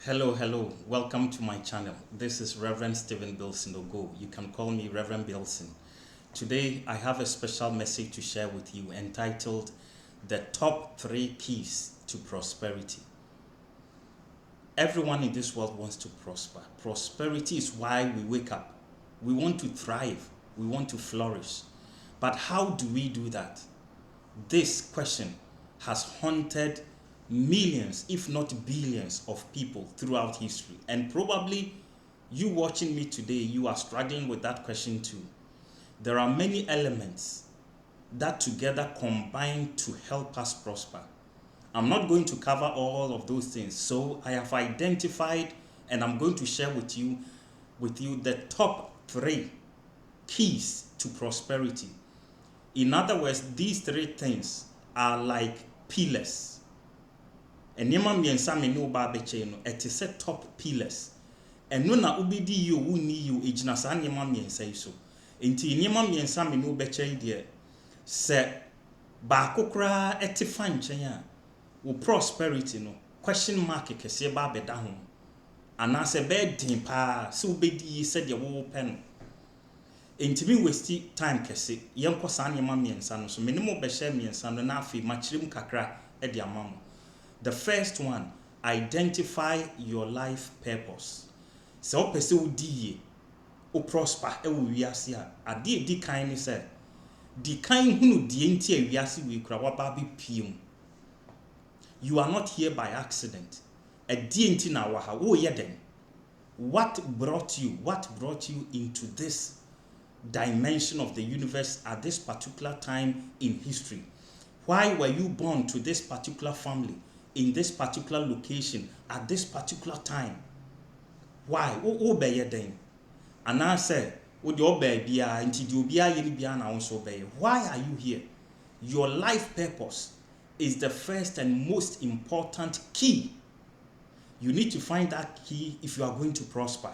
Hello. Welcome to my channel. This is Reverend Bilson Ogo. You can call me Reverend Bilson. Today, I have a special message to share with you entitled The Top 3 Keys to Prosperity. Everyone in this world wants to prosper. Prosperity is why we wake up. We want to thrive. We want to flourish. But how do we do that? This question has haunted millions, if not billions, of people throughout history. And probably you watching me today, you are struggling with that question too. There are many elements that together combine to help us prosper. I'm not going to cover all of those things, so I have identified and I'm going to share with you the top 3 keys to prosperity. In other words, these 3 things are like pillars. And nneɛma mmiɛnsa me ne wo ba abɛkyɛ no, ɛte sɛ top pillars. Ɛno na wobɛdi yi o wonni yi o ɛgyina saa nneɛma mmiɛnsa yi so. Nti nneɛma mmiɛnsa me ne wo bɛkyɛ yi deɛ sɛ baako koraa ɛte fa nkyɛn a wo prosperity no question mark kɛseɛ ba abɛda ho. Anaasɛ bɛyɛ den paa sɛ wobɛdi yi sɛdeɛ wo pɛ no. Ntimi waste time kɛse yɛnkɔ saa nneɛma mmiɛnsa no so me ne mo bɛhyɛ mmiɛnsa no na afei makyerɛ mu kakra ɛde ama mo. The first one, identify your life purpose. So pese wo di ye, o prosper e wo wiase a, ade di kan ni se, di kan hunu die nti a wiase we kura wa ba bi piem. You are not here by accident. E die nti na wa ha, wo ye den. What brought you into this dimension of the universe at this particular time in history? Why were you born to this particular family? In this particular location at this particular time? Why? O be den. And I say, o de obey bia nti de obi aye ni bia na won obey. Why are you here? Your life purpose is the first and most important key. You need to find that key if you are going to prosper.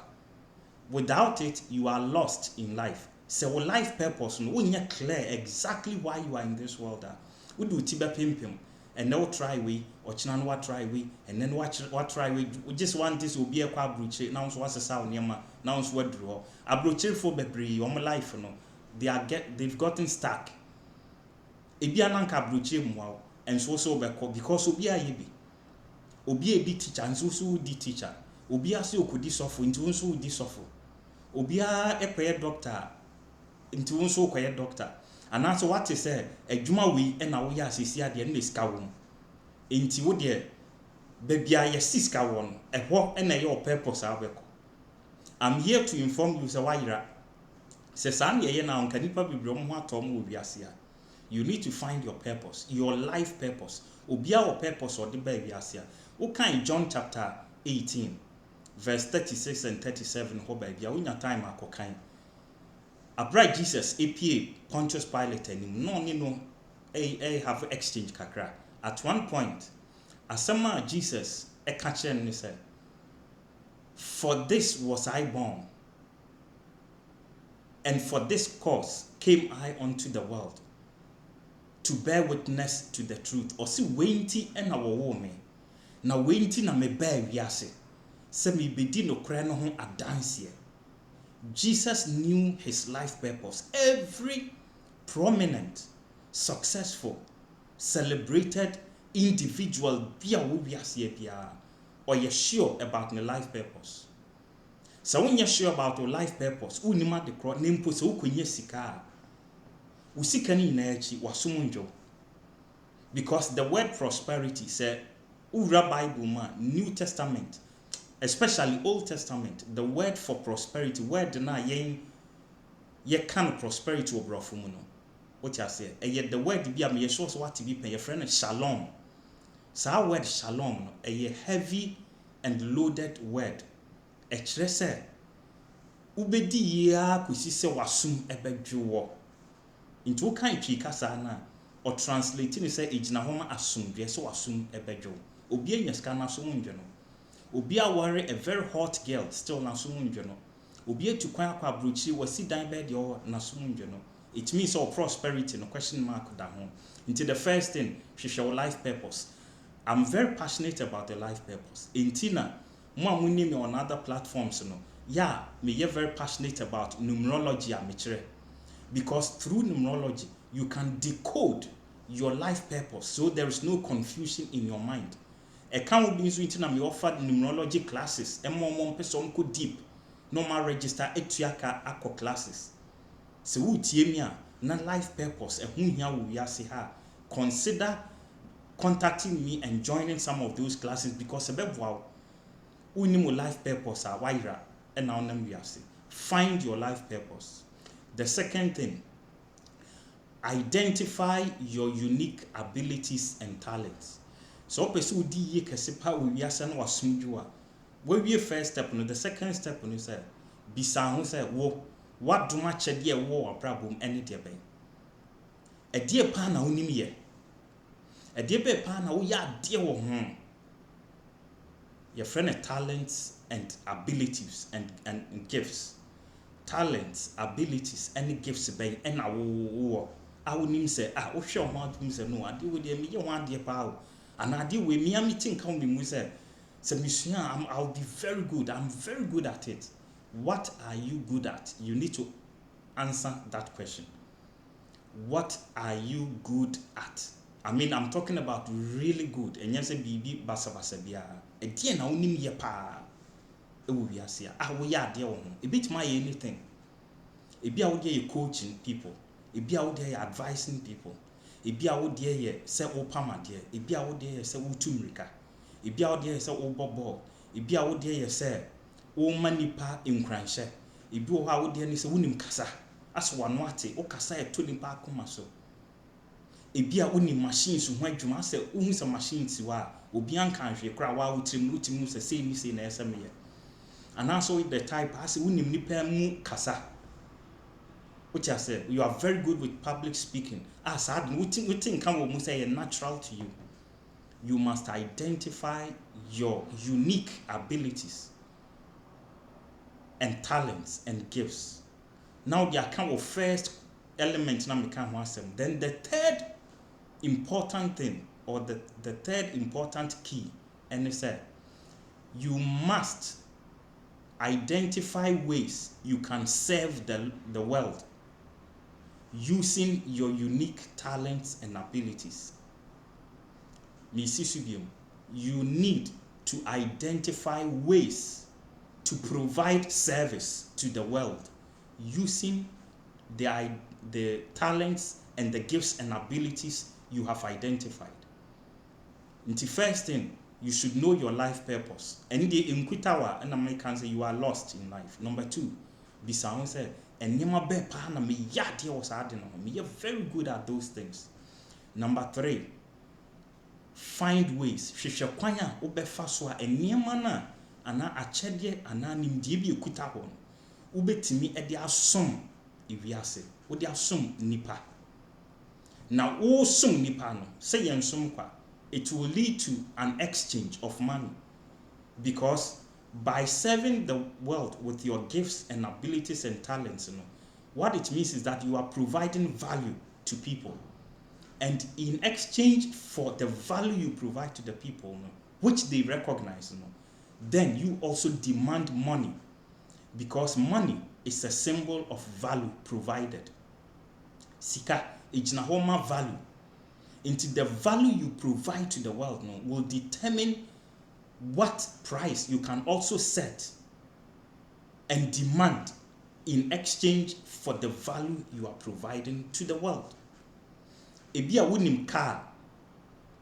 Without it, you are lost in life. So life purpose no wonya clear exactly why you are in this world. We do tiba pimpim. And now try we, or chinan what try we, and then what try we just want this will be a qua bruche, now what's a sound yama, now what draw. A bruche for bebree on my life, no. They've gotten stuck. Ebiananka bruche mwao, and so because obia yebi. Obia be teacher, and so di teacher. Obia si okudi suffer, into so di suffer. Obia a prayer doctor, into so quiet doctor. And that's what they say, a juma we and our yas at the end is cowon. Inti wo de baby I siska one, a walk and a your purpose. I'm here to inform you, Sawira. Sesani ye now can be brom what Tom will be asia. You need to find your purpose, your life purpose. Obia or purpose or the baby asia. Okay, John chapter 18, verse 36 and 37, ho baby, I time akokain. A bright Jesus APA Pontius Pilate and no have exchange kakra. At one point, asama Jesus a catcher and said, for this was I born, and for this cause came I unto the world, to bear witness to the truth. Or see wainty and our woman. Now wainty na me bear wiase. Se me bedi no kra no ho adanse. Jesus knew his life purpose. Every prominent, successful, celebrated individual or you're sure about your life purpose. So when you're sure about your life purpose, unima de cross name pose ukunye sika. Usikani inechi wasumunjo. Because the word prosperity said, Ura Bible man, New Testament, especially Old Testament, the word for prosperity, word na ye kind of prosperity obrofumuno. What you say? And yet the word be am ye shows what to be pay your friend shalom. So our word shalom a heavy and loaded word. A trese ubedi ya kusi se wasum ebedwo. Into kind kasa na or translating say ejina homa asum be so asum ebedwo. Obi anya ska na so munjo no. Obi a worry a very hot girl still na so munjo no. Obi etu kwan akwa abrochi wasi dan bed yo na so munjo no. It means all prosperity no question mark da ho. Into the first thing, she show life purpose. I'm very passionate about the life purpose. Intina Mo me on other platforms, yeah, me very passionate about numerology and metre. Because through numerology, you can decode your life purpose so there is no confusion in your mind. A can be into me offered numerology classes, and more person could deep. Normal register etuaka aqua classes. So who tiemia na life purpose and who here we see her. Consider contacting me and joining some of those classes because wow, unimo life purpose are waira and now we see. Find your life purpose. The second thing, identify your unique abilities and talents. So person who di kesipa we yasa no wasumdwa. We first step no, the second step no say bisa ho say wo what do much de wo abrabom any de ben. E de pa na onim ye. E de be pa na wo ya de wo ho. Your friend talents and abilities and gifts. Talents, abilities, and gifts by and I will name say, oh, sure, no, I deal with me, you want dear power, and I deal with me. I'm meeting coming with say, Monsieur, I'll be very good. I'm very good at it. What are you good at? You need to answer that question. What are you good at? I mean, I'm talking about really good. And yes, a baby basa bia. A dear now nim ye pa. We are here. We are there. A bit my anything. A be out there coaching people. A be out there advising people. A be out there say Opama dear. A be out there say Utumrika. A be out there say Obobo. A be out there say O manipa in cranshe. A be out there say Unim Kasa. As one wate, O Kasa a tuning park so. A be out uni machines when you must say, some machines you are. Obian country, cry while Tim say, say, me say, Nesame. And also the type I say unim nipa mu kasa, which I said you are very good with public speaking. As I think come say natural to you. You must identify your unique abilities and talents and gifts. Now the account of first element now become one. Then the third important thing or the third important key, and it said you must identify ways you can serve the world using your unique talents and abilities. You need to identify ways to provide service to the world using the talents and the gifts and abilities you have identified. The first thing, you should know your life purpose. And the inquitawa and Americans say you are lost in life. Number 2, Bisaon said, and Nima be pana me yadi was adding on me. You're very good at those things. Number 3, find ways. Shisha kwanya obe faswa and Niamana ana achedye ana nimdibi ukutahon. Ube timi edi asum iviase. Udi asum nipa. Now o sum nipa no say yen sum kwa. It will lead to an exchange of money because by serving the world with your gifts and abilities and talents, what it means is that you are providing value to people. And in exchange for the value you provide to the people, which they recognize, then you also demand money because money is a symbol of value provided. Sika, ijnahoma value. Into the value you provide to the world will determine what price you can also set and demand in exchange for the value you are providing to the world. Ebia wunim car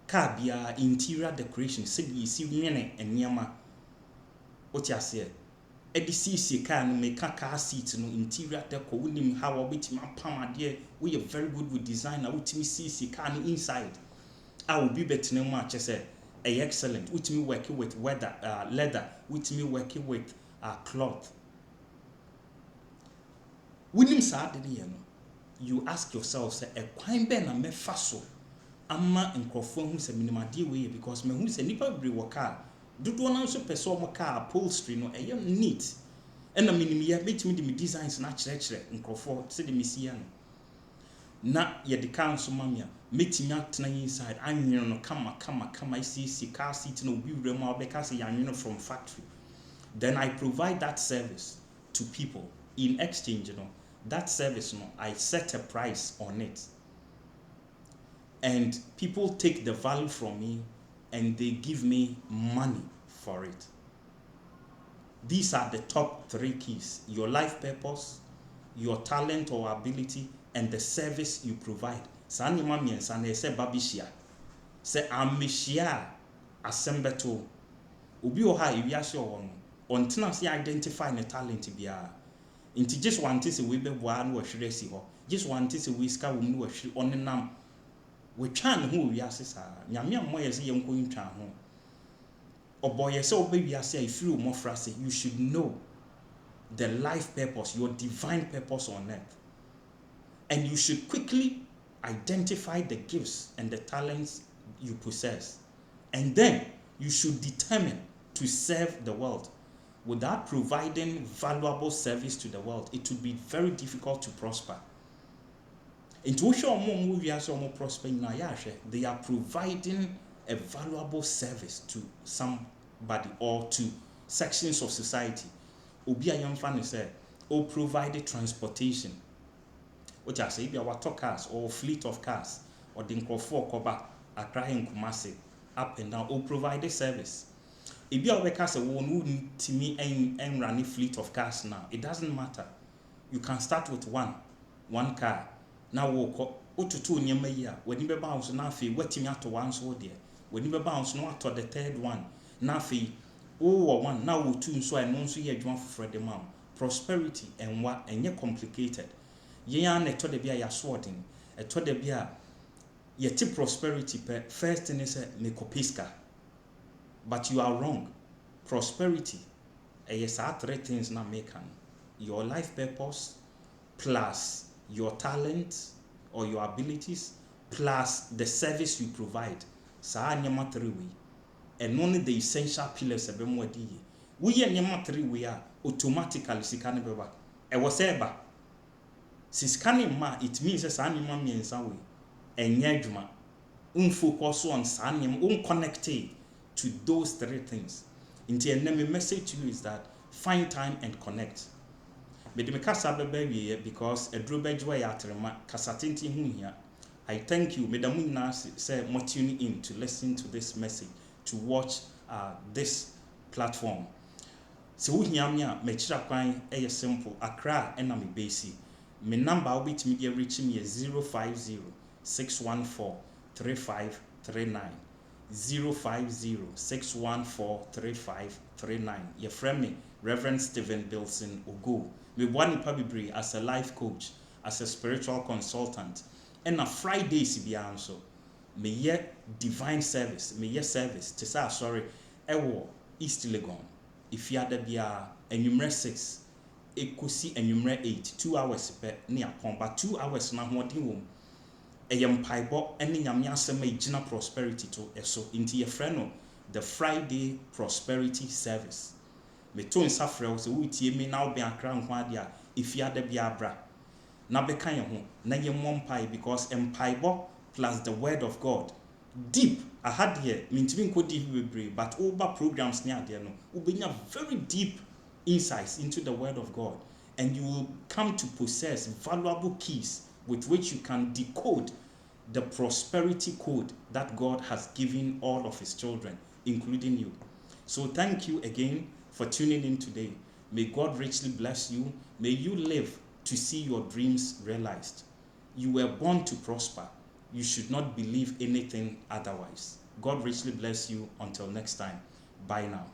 bia interior decoration say you see mene enyama what you say edisi car no make car seat no interior deco wunim how obitima pam ade we are very good with design na wutimi see car no inside I will be better no much say excellent wutimi working with leather wutimi working with cloth wunim sa de ne no you ask yourself say e kwan be na mefa so ama nkrofo hu se minimade we because me hu se nipa bre wo car dodo na so pese o car upholstery no e neat and na minimia betimi de designs na kire nkrofo se de mesia no na ye de kan so mamia metimi atena inside anwene no kama isi car seat no bi wura ma obeka se yanwene from factory Then I provide that service to people. In exchange, that service, I set a price on it. And people take the value from me and they give me money for it. These are the top 3 keys: your life purpose, your talent or ability, and the service you provide. Sa nima miensa na ese babishia. Se amishia asembeto. Obi oha ewiase owo no. Ontena se identify ne talent bia. Inti just want to say we be boa no ahwere si ho. Just want to say we ska wo mu no ahwere onenam. We twa ne ho wiase sa. Nyame amoye se yenko ntwa ho. Oboye se obe wiase a ifiri omofra se you should know the life purpose, your divine purpose on earth. And you should quickly identify the gifts and the talents you possess. And then you should determine to serve the world. Without providing valuable service to the world, it would be very difficult to prosper. They are providing a valuable service to somebody or to sections of society. Obi a yamfa say, or provide transportation. Which I say, if you are cars or fleet of cars, or the Nkrofo Koba, Accra and Kumasi, up and down, or provide a service. If you are a say, one to me and run a fleet of cars now, it doesn't matter. You can start with one car. Now walk to 2 year when you bounce now fee, wetting out to one so dear. When you bounce no to the 3rd one, now fee. Oh, one now 2 so I know so ye one for the mom. Prosperity and what and yet complicated. Ye are a to the beer sorting, a to the beer yet prosperity per first thing is a mekopiska. But you are wrong. Prosperity, yes, are 3 things now make your life purpose plus your talent or your abilities plus the service you provide. Sa nyama 3 way. And only the essential pillars of them. We are nyama 3 we are automatically sikane beba. E was eba. Siskane ma, it means sa nyama miensa we. Enye adwuma. Focus on sa nyama, connect to those 3 things. Inti my message to you is that find time and connect. But the kasa bebe because a drobejwa ya trema kasatinti hu hia. I thank you. Medamu na say mo tune in to listen to this message, to watch this platform. So we hia me a me kira kwan e simple. Accra and me base. Me number will be to me reach me 050 614 3539. 050 614 3539. Your friend me, Reverend Bilson Ogo. Me one pabibre as a life coach, as a spiritual consultant. And a Fridays be also. Me ye divine service, me ye service. Tesa sorry, ewo East Legon. If you had be a number 6, ekusi a number 8, 2 hours per near pon, but 2 hours na what you a yam paibo any yamiasa may gina prosperity to eso into your friend the Friday prosperity service. Me to insafre so we me now be a crown dia if you had be a bra. Na be kan ho na yem one pie because empaibo plus the word of God. Deep I had here mintimi ko deep but over programs near there no ubenya very deep insights into the word of God, and you will come to possess valuable keys with which you can decode the prosperity code that God has given all of his children, including you. So thank you again for tuning in today. May God richly bless you. May you live to see your dreams realized. You were born to prosper. You should not believe anything otherwise. God richly bless you. Until next time. Bye now.